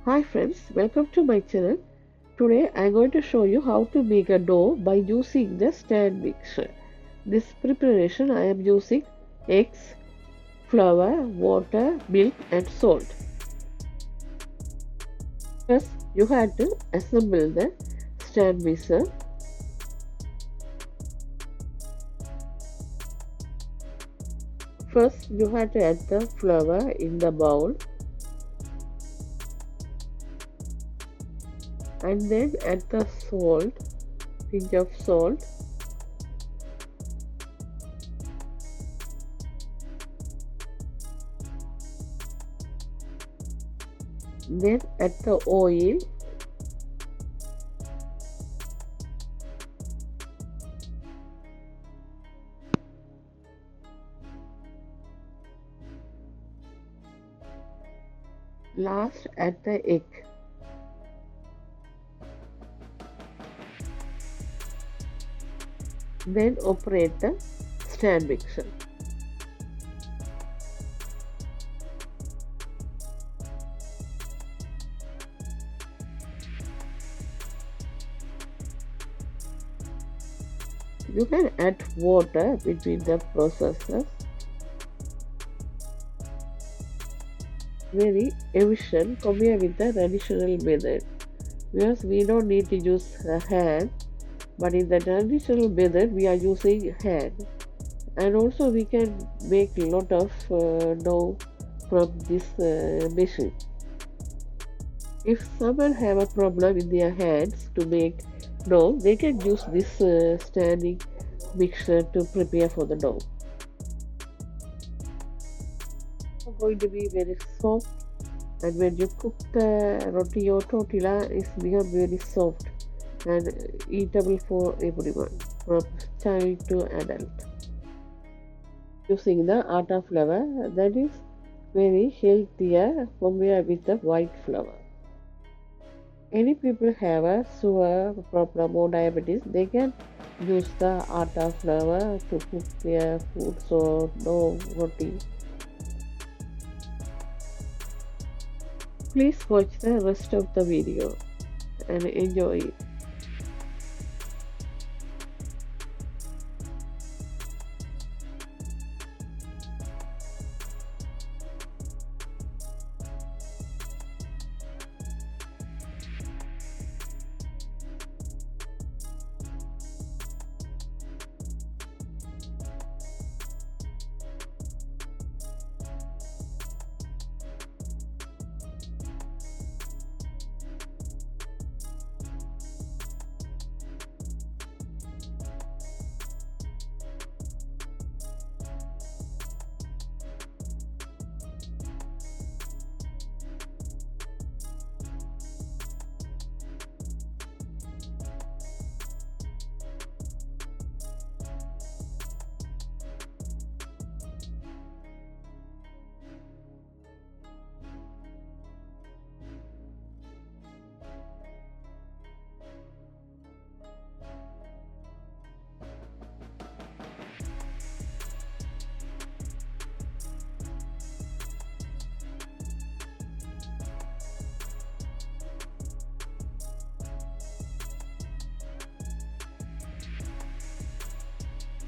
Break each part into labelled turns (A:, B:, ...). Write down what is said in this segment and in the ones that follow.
A: Hi friends, welcome to my channel. Today I am going to show you how to make a dough by using the stand mixer. This preparation I am using eggs, flour, water, milk and salt. First you have to assemble the stand mixer. First you have to add the flour in the bowl and then add the salt, pinch of salt. Then add the oil. Last add the egg. Then operate the stand mixer. You can add water between the processes. Very efficient compared with the traditional method because we don't need to use a hand, but in the traditional method we are using hand, and also we can make a lot of dough from this machine. If someone have a problem in their hands to make dough, they can use this standing mixer to prepare for the dough. It's going to be very soft, and when you cook the roti or tortilla, it's become very soft and eatable for everyone, from child to adult. Using the atta flour, that is very healthier compared with the white flour. Any people have a sugar problem or diabetes, they can use the atta flour to cook their foods or no roti. Please watch the rest of the video and enjoy it.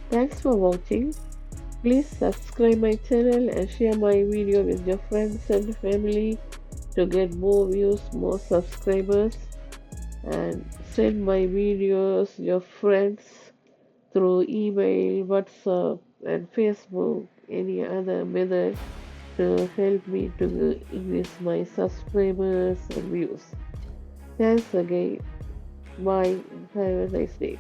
A: Thanks for watching. Please subscribe my channel and share my video with your friends and family to get more views, more subscribers, and send my videos your friends through email, WhatsApp and Facebook, any other method to help me to increase my subscribers and views. Thanks again. Bye. Have a nice day.